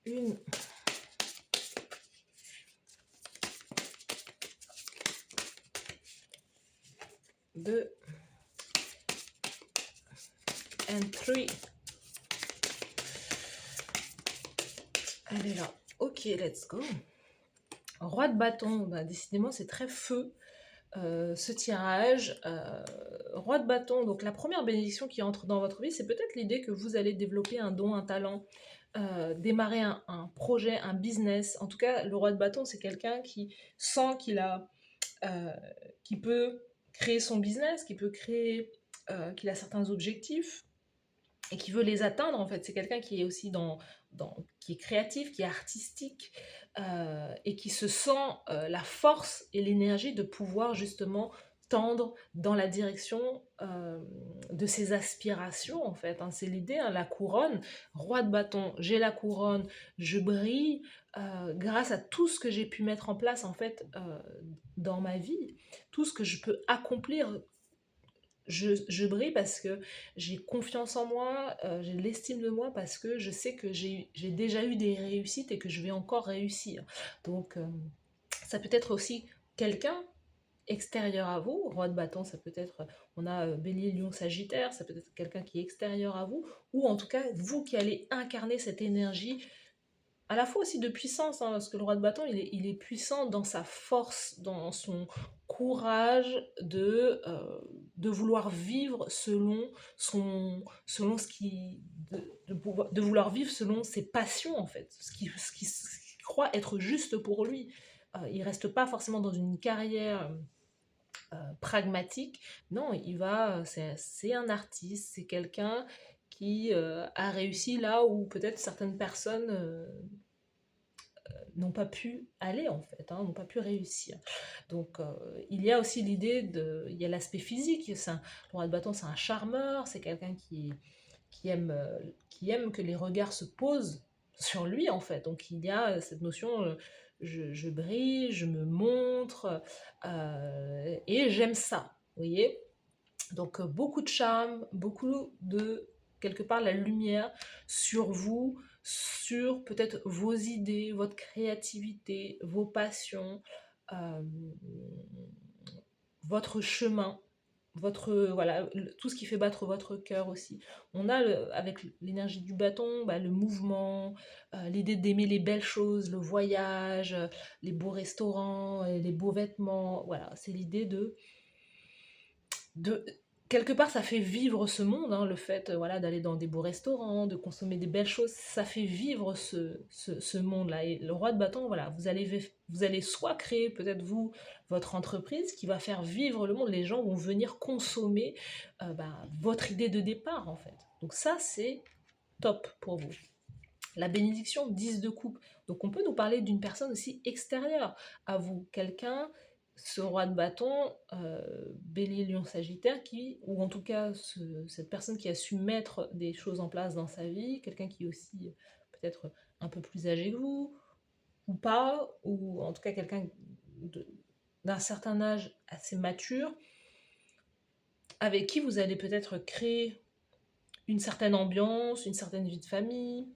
Une. Deux. And 3. Elle est là. Ok, let's go. Roi de bâton. Bah, décidément, c'est très feu. Ce tirage, roi de bâton, donc la première bénédiction qui entre dans votre vie, c'est peut-être l'idée que vous allez développer un don, un talent, démarrer un projet, un business. En tout cas, le roi de bâton, c'est quelqu'un qui sent qui peut créer son business, qui peut créer, qu'il a certains objectifs et qui veut les atteindre. En fait, c'est quelqu'un qui est aussi qui est créatif, qui est artistique, et qui se sent la force et l'énergie de pouvoir justement tendre dans la direction de ses aspirations, en fait, hein. C'est l'idée, hein, la couronne, roi de bâton, j'ai la couronne, je brille grâce à tout ce que j'ai pu mettre en place, en fait, dans ma vie, tout ce que je peux accomplir. Je brille parce que j'ai confiance en moi, j'ai de l'estime de moi, parce que je sais que j'ai déjà eu des réussites et que je vais encore réussir. Donc, ça peut être aussi quelqu'un extérieur à vous. Roi de bâton, ça peut être, on a Bélier, Lion, Sagittaire, ça peut être quelqu'un qui est extérieur à vous, ou en tout cas, vous qui allez incarner cette énergie à la fois aussi de puissance, hein, parce que le roi de bâton, il est puissant dans sa force, dans son courage de vouloir vivre selon ce qui, de vouloir vivre selon ses passions, en fait, ce qui croit être juste pour lui. Il reste pas forcément dans une carrière pragmatique, non, c'est un artiste, c'est quelqu'un qui a réussi là où peut-être certaines personnes n'ont pas pu aller en fait, hein, n'ont pas pu réussir. Donc il y a aussi l'idée il y a l'aspect physique, le roi de bâton c'est un charmeur, c'est quelqu'un qui aime que les regards se posent sur lui en fait. Donc il y a cette notion, je brille, je me montre, et j'aime ça, vous voyez. Donc beaucoup de charme, beaucoup de, quelque part, la lumière sur vous, sur peut-être vos idées, votre créativité, vos passions, euh, votre chemin, voilà, tout ce qui fait battre votre cœur aussi. On a, avec l'énergie du bâton, bah, le mouvement, l'idée d'aimer les belles choses, le voyage, les beaux restaurants, les beaux vêtements. Voilà, c'est l'idée de quelque part ça fait vivre ce monde, hein, le fait voilà d'aller dans des beaux restaurants, de consommer des belles choses, ça fait vivre ce monde-là. Et le roi de bâton, voilà, vous allez soit créer peut-être vous votre entreprise qui va faire vivre le monde, les gens vont venir consommer votre idée de départ en fait. Donc ça c'est top pour vous. La bénédiction 10 de coupe. Donc on peut nous parler d'une personne aussi extérieure à vous, quelqu'un, ce roi de bâton, bélier, lion, sagittaire, ou en tout cas cette personne qui a su mettre des choses en place dans sa vie, quelqu'un qui est aussi peut-être un peu plus âgé que vous, ou pas, ou en tout cas quelqu'un d'un certain âge assez mature, avec qui vous allez peut-être créer une certaine ambiance, une certaine vie de famille.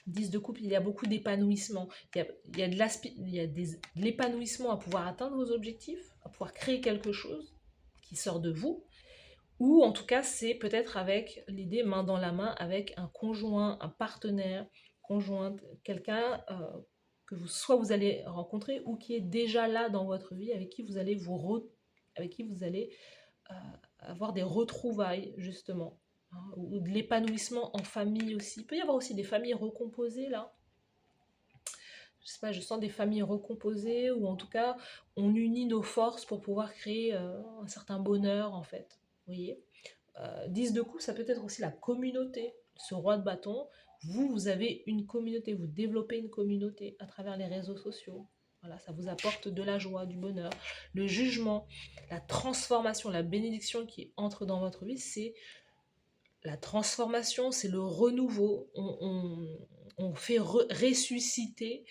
10 de coupe, il y a beaucoup d'épanouissement. Il y a de l'épanouissement à pouvoir atteindre vos objectifs, à pouvoir créer quelque chose qui sort de vous. Ou en tout cas, c'est peut-être avec l'idée main dans la main avec un conjoint, un partenaire, conjointe, quelqu'un que soit vous allez rencontrer ou qui est déjà là dans votre vie, avec qui vous allez euh, avoir des retrouvailles justement, hein, ou de l'épanouissement en famille aussi. Il peut y avoir aussi des familles recomposées là. Je sais pas, je sens des familles recomposées, ou en tout cas on unit nos forces pour pouvoir créer un certain bonheur en fait. Vous voyez, 10 de coups, ça peut être aussi la communauté. Ce roi de bâton, vous avez une communauté, vous développez une communauté à travers les réseaux sociaux. Voilà, ça vous apporte de la joie, du bonheur. Le jugement, la transformation, la bénédiction qui entre dans votre vie, c'est la transformation, c'est le renouveau. On fait ressusciter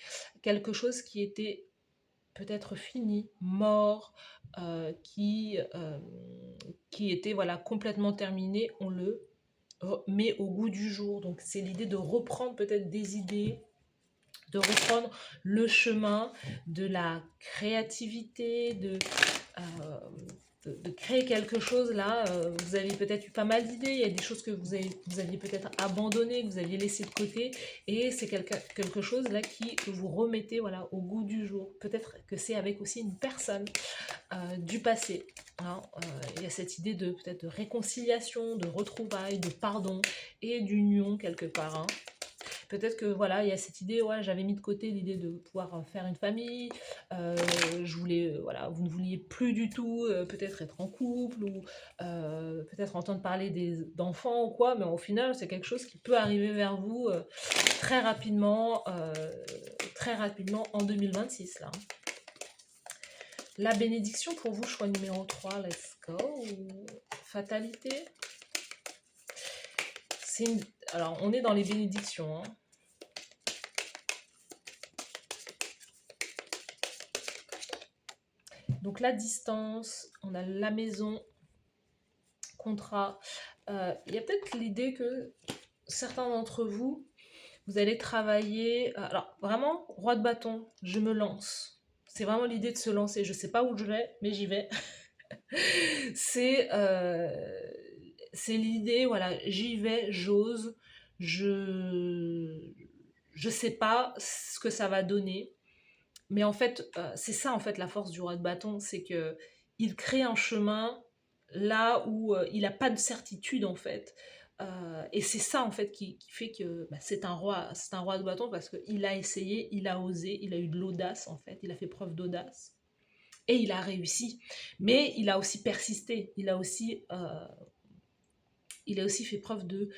quelque chose qui était peut-être fini, mort, qui était voilà complètement terminé. On le met au goût du jour. Donc c'est l'idée de reprendre peut-être des idées, de reprendre le chemin de la créativité, euh, de créer quelque chose là. Vous avez peut-être eu pas mal d'idées, il y a des choses que vous aviez peut-être abandonnées, que vous aviez laissées de côté, et c'est quelque chose là que vous remettez voilà, au goût du jour. Peut-être que c'est avec aussi une personne du passé. Hein. Il y a cette idée de peut-être de réconciliation, de retrouvailles, de pardon et d'union quelque part. Hein. Peut-être que voilà, il y a cette idée, ouais, j'avais mis de côté l'idée de pouvoir faire une famille, je voulais, voilà, vous ne vouliez plus du tout peut-être être en couple, ou peut-être entendre parler d'enfants ou quoi, mais au final, c'est quelque chose qui peut arriver vers vous très rapidement en 2026 là. La bénédiction pour vous, choix numéro 3, let's go. Fatalité. Alors, on est dans les bénédictions. Hein. Donc, la distance, on a la maison, contrat. Il y a peut-être l'idée que certains d'entre vous, vous allez travailler... alors, vraiment, roi de bâton, je me lance. C'est vraiment l'idée de se lancer. Je ne sais pas où je vais, mais j'y vais. C'est l'idée, voilà, j'y vais, j'ose, je sais pas ce que ça va donner, mais en fait, c'est ça en fait la force du roi de bâton, c'est que il crée un chemin là où il n'a pas de certitude en fait. Et c'est ça en fait qui fait que c'est un roi de bâton parce qu'il a essayé, il a osé, il a eu de l'audace en fait, il a fait preuve d'audace. Et il a réussi. Mais il a aussi persisté. Il a aussi fait preuve de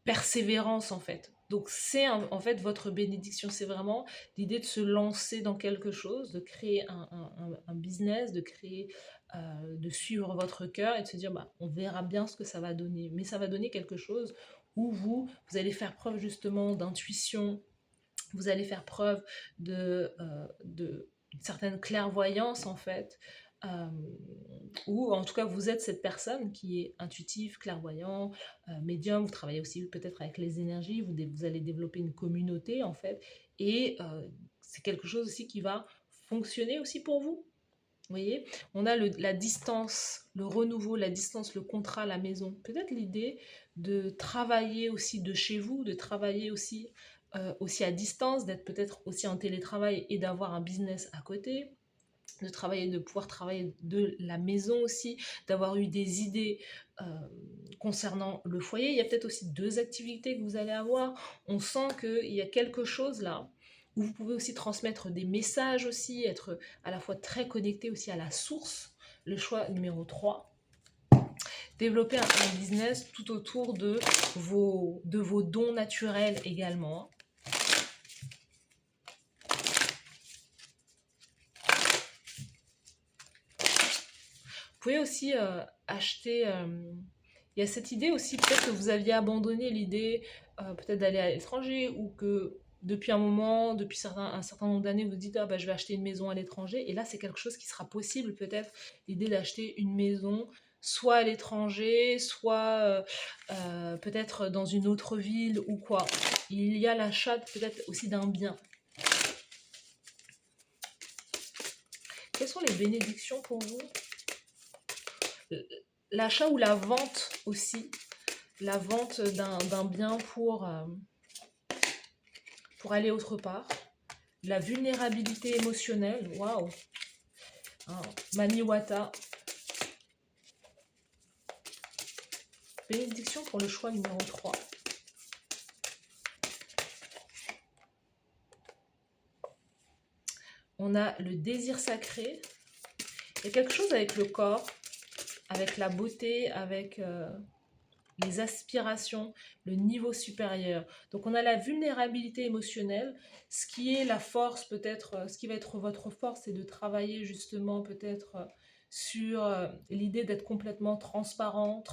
persévérance, en fait. Donc c'est en fait votre bénédiction, c'est vraiment l'idée de se lancer dans quelque chose, de créer un business, de suivre votre cœur et de se dire, bah, on verra bien ce que ça va donner. Mais ça va donner quelque chose où vous allez faire preuve justement d'intuition, vous allez faire preuve de certaine clairvoyance en fait, euh, ou en tout cas vous êtes cette personne qui est intuitif, clairvoyant, médium, vous travaillez aussi peut-être avec les énergies, vous allez développer une communauté en fait, et c'est quelque chose aussi qui va fonctionner aussi pour vous. Vous voyez, on a la distance, le renouveau, la distance, le contrat, la maison. Peut-être l'idée de travailler aussi de chez vous, de travailler aussi à distance, d'être peut-être aussi en télétravail et d'avoir un business à côté, de pouvoir travailler de la maison aussi, d'avoir eu des idées euh, concernant le foyer. Il y a peut-être aussi deux activités que vous allez avoir. On sent qu'il y a quelque chose là où vous pouvez aussi transmettre des messages aussi, être à la fois très connecté aussi à la source. Le choix numéro 3, développer un business tout autour de vos dons naturels également. Vous pouvez aussi acheter. Il y a cette idée aussi, peut-être que vous aviez abandonné l'idée peut-être d'aller à l'étranger, ou que depuis un moment, depuis un certain nombre d'années, vous dites, ah, bah, je vais acheter une maison à l'étranger. Et là, c'est quelque chose qui sera possible, peut-être, l'idée d'acheter une maison, soit à l'étranger, soit peut-être dans une autre ville ou quoi. Il y a l'achat peut-être aussi d'un bien. Quelles sont les bénédictions pour vous? L'achat ou la vente aussi, la vente d'un bien pour aller autre part, la vulnérabilité émotionnelle, waouh, hein, Maniwata, bénédiction pour le choix numéro 3. On a le désir sacré, il y a quelque chose avec le corps, avec la beauté, avec les aspirations, le niveau supérieur. Donc on a la vulnérabilité émotionnelle, ce qui est la force peut-être, ce qui va être votre force, c'est de travailler justement peut-être sur l'idée d'être complètement transparente,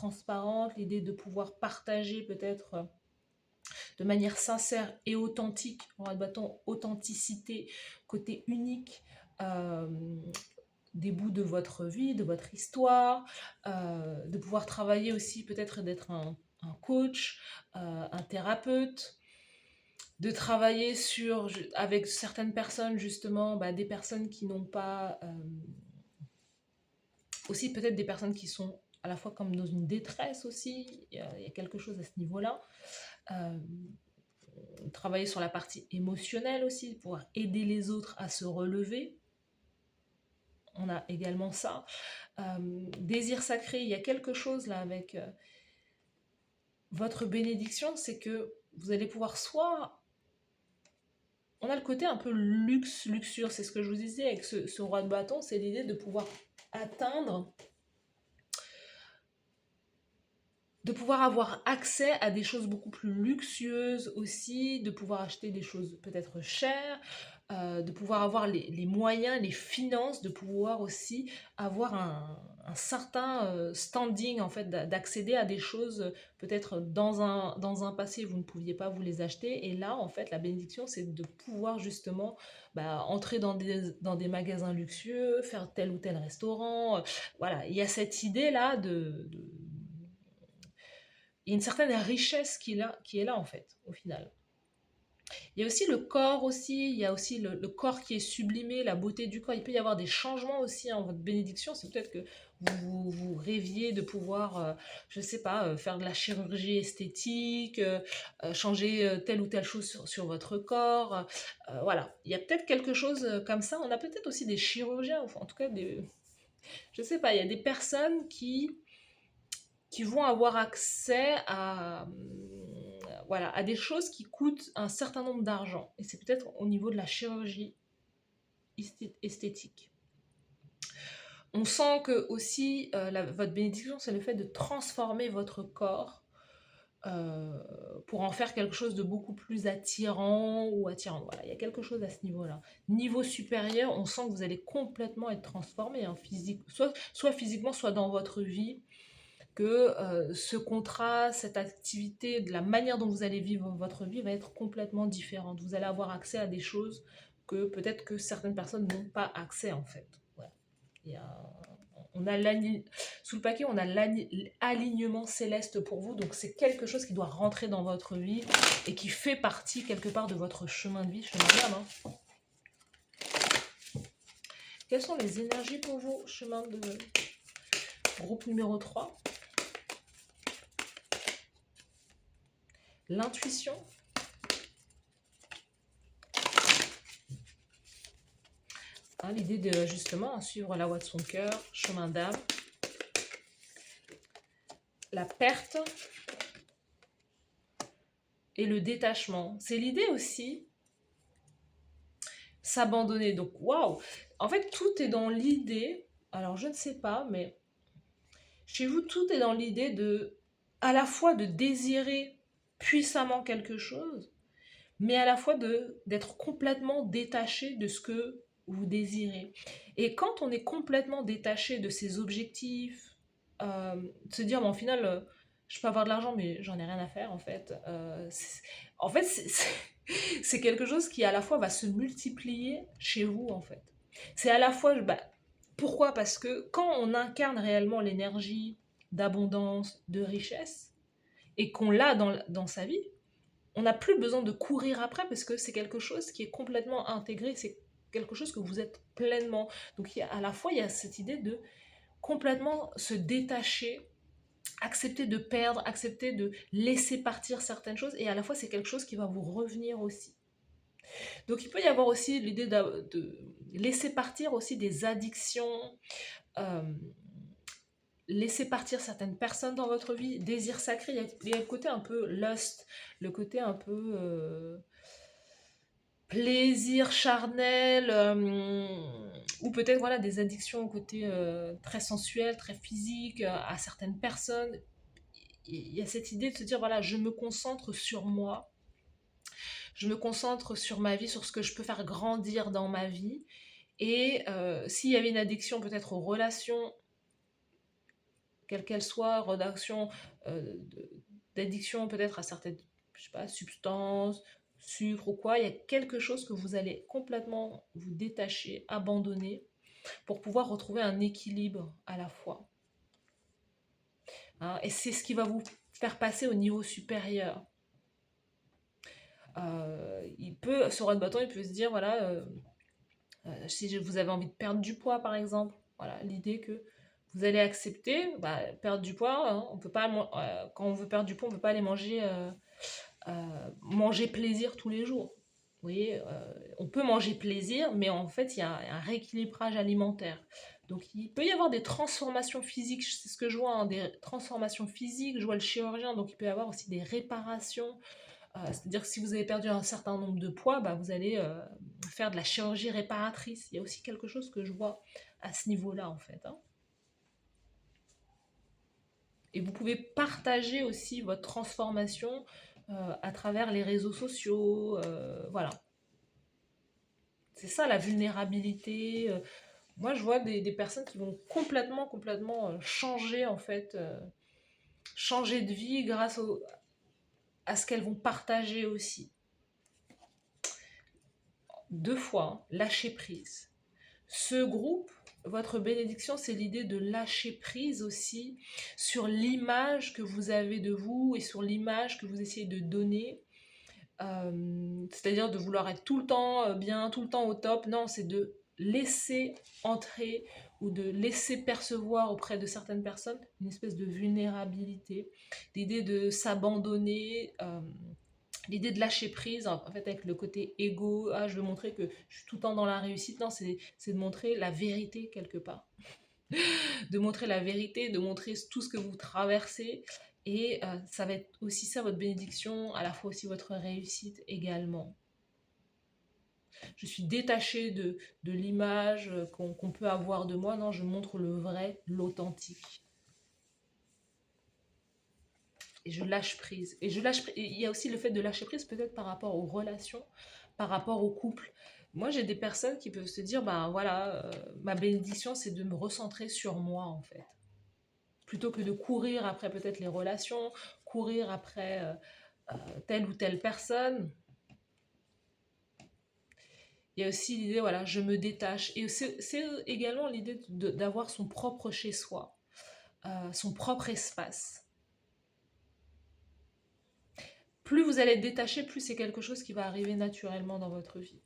l'idée de pouvoir partager peut-être de manière sincère et authentique, on va bâton authenticité, côté unique, euh, des bouts de votre vie, de votre histoire, de pouvoir travailler aussi peut-être d'être un coach, un thérapeute, de travailler avec certaines personnes justement, bah, des personnes qui n'ont pas, aussi peut-être des personnes qui sont à la fois comme dans une détresse aussi, il y a quelque chose à ce niveau-là. Euh, Travailler sur la partie émotionnelle aussi, pouvoir aider les autres à se relever. On a également ça. Désir sacré, il y a quelque chose là avec votre bénédiction, c'est que vous allez pouvoir soit... On a le côté un peu luxure, c'est ce que je vous disais avec ce roi de bâton, c'est l'idée de pouvoir atteindre, de pouvoir avoir accès à des choses beaucoup plus luxueuses aussi, de pouvoir acheter des choses peut-être chères, de pouvoir avoir les moyens, les finances, de pouvoir aussi avoir un certain standing en fait, d'accéder à des choses peut-être dans un passé vous ne pouviez pas vous les acheter, et là en fait la bénédiction c'est de pouvoir justement entrer dans des magasins luxueux, faire tel ou tel restaurant, voilà, il y a cette idée là il y a une certaine richesse qui est là en fait au final. Il y a aussi le corps aussi, il y a aussi le corps qui est sublimé, la beauté du corps. Il peut y avoir des changements aussi en votre bénédiction. C'est peut-être que vous rêviez de pouvoir, je ne sais pas, faire de la chirurgie esthétique, changer telle ou telle chose sur votre corps. Voilà, il y a peut-être quelque chose comme ça. On a peut-être aussi des chirurgiens, enfin, en tout cas, je ne sais pas, il y a des personnes qui vont avoir accès voilà, à des choses qui coûtent un certain nombre d'argent. Et c'est peut-être au niveau de la chirurgie esthétique. On sent que aussi votre bénédiction, c'est le fait de transformer votre corps pour en faire quelque chose de beaucoup plus attirant ou attirant. Voilà, il y a quelque chose à ce niveau-là. Niveau supérieur, on sent que vous allez complètement être transformé, hein, physique, soit physiquement, soit dans votre vie, que ce contrat, cette activité, de la manière dont vous allez vivre votre vie va être complètement différente. Vous allez avoir accès à des choses que peut-être que certaines personnes n'ont pas accès en fait. Voilà. Il y a on a sous le paquet, on a l'alignement céleste pour vous, donc c'est quelque chose qui doit rentrer dans votre vie et qui fait partie quelque part de votre chemin de vie, chemin d'âme. Hein. Quelles sont les énergies pour vous, chemin de groupe numéro 3? L'intuition. Hein, l'idée de justement suivre la voie de son cœur, chemin d'âme. La perte et le détachement. C'est l'idée aussi, s'abandonner. Donc, waouh! En fait, tout est dans l'idée, alors je ne sais pas, mais chez vous, tout est dans l'idée de, à la fois de désirer puissamment quelque chose, mais à la fois d'être complètement détaché de ce que vous désirez. Et quand on est complètement détaché de ses objectifs, se dire, bon, au final, je peux avoir de l'argent, mais j'en ai rien à faire, en fait. En fait, c'est quelque chose qui, à la fois, va se multiplier chez vous, en fait. C'est à la fois, bah, pourquoi? Parce que quand on incarne réellement l'énergie d'abondance, de richesse, et qu'on l'a dans sa vie, on n'a plus besoin de courir après parce que c'est quelque chose qui est complètement intégré, c'est quelque chose que vous êtes pleinement. Donc à la fois, il y a cette idée de complètement se détacher, accepter de perdre, accepter de laisser partir certaines choses, et à la fois, c'est quelque chose qui va vous revenir aussi. Donc il peut y avoir aussi l'idée de laisser partir aussi des addictions, euh, laisser partir certaines personnes dans votre vie, désir sacré, il y a le côté un peu lust, le côté un peu plaisir charnel, ou peut-être voilà, des addictions au côté très sensuel, très physique, à certaines personnes. Il y a cette idée de se dire, voilà, je me concentre sur moi, je me concentre sur ma vie, sur ce que je peux faire grandir dans ma vie. Et s'il y avait une addiction peut-être aux relations, quelle qu'elle soit, d'addiction peut-être à certaines, je sais pas, substances, sucre ou quoi, il y a quelque chose que vous allez complètement vous détacher, abandonner, pour pouvoir retrouver un équilibre à la fois. Hein, et c'est ce qui va vous faire passer au niveau supérieur. Sur votre bâton, il peut se dire, voilà, si vous avez envie de perdre du poids, par exemple, voilà, l'idée que vous allez accepter, bah, perdre du poids, hein, on peut pas, quand on veut perdre du poids, on ne peut pas aller manger plaisir tous les jours. Vous voyez, on peut manger plaisir, mais en fait, il y a un rééquilibrage alimentaire. Donc, il peut y avoir des transformations physiques, c'est ce que je vois, hein, des transformations physiques, je vois le chirurgien, donc il peut y avoir aussi des réparations. C'est-à-dire que si vous avez perdu un certain nombre de poids, bah, vous allez faire de la chirurgie réparatrice. Il y a aussi quelque chose que je vois à ce niveau-là, en fait. Hein. Et vous pouvez partager aussi votre transformation à travers les réseaux sociaux. Voilà. C'est ça la vulnérabilité. Moi, je vois des personnes qui vont complètement changer, en fait, changer de vie grâce à ce qu'elles vont partager aussi. 2 fois, hein, lâcher prise. Ce groupe, votre bénédiction, c'est l'idée de lâcher prise aussi sur l'image que vous avez de vous et sur l'image que vous essayez de donner. C'est-à-dire de vouloir être tout le temps bien, tout le temps au top. Non, c'est de laisser entrer ou de laisser percevoir auprès de certaines personnes une espèce de vulnérabilité, l'idée de s'abandonner, l'idée de lâcher prise, en fait, avec le côté égo, ah, je veux montrer que je suis tout le temps dans la réussite. Non, c'est de montrer la vérité quelque part. De montrer la vérité, de montrer tout ce que vous traversez. Et ça va être aussi ça, votre bénédiction, à la fois aussi votre réussite également. Je suis détachée de l'image qu'on peut avoir de moi. Non, je montre le vrai, l'authentique. et je lâche prise. Et il y a aussi le fait de lâcher prise peut-être par rapport aux relations, par rapport au couple. Moi, j'ai des personnes qui peuvent se dire, ben voilà, ma bénédiction, c'est de me recentrer sur moi, en fait. Plutôt que de courir après peut-être les relations, courir après telle ou telle personne. Il y a aussi l'idée, voilà, je me détache. Et c'est également l'idée d'avoir son propre chez-soi, son propre espace. Plus vous allez être détaché, plus c'est quelque chose qui va arriver naturellement dans votre vie.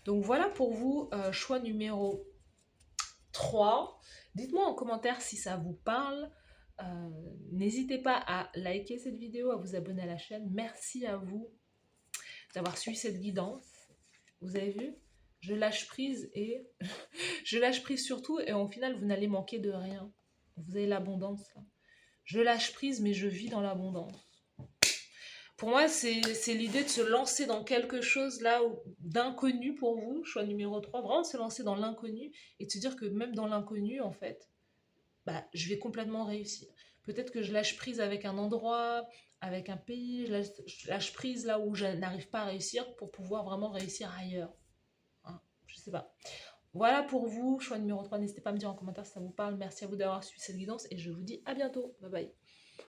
Donc voilà pour vous, choix numéro 3. Dites-moi en commentaire si ça vous parle. N'hésitez pas à liker cette vidéo, à vous abonner à la chaîne. Merci à vous d'avoir suivi cette guidance. Vous avez vu? Je lâche prise et je lâche prise surtout et au final vous n'allez manquer de rien. Vous avez l'abondance là. Je lâche prise mais je vis dans l'abondance. Pour moi, c'est l'idée de se lancer dans quelque chose là d'inconnu pour vous, choix numéro 3, vraiment de se lancer dans l'inconnu et de se dire que même dans l'inconnu, en fait, bah, je vais complètement réussir. Peut-être que je lâche prise avec un endroit, avec un pays, je lâche prise là où je n'arrive pas à réussir pour pouvoir vraiment réussir ailleurs. Hein, je sais pas. Voilà pour vous, choix numéro 3. N'hésitez pas à me dire en commentaire si ça vous parle. Merci à vous d'avoir suivi cette guidance et je vous dis à bientôt. Bye bye.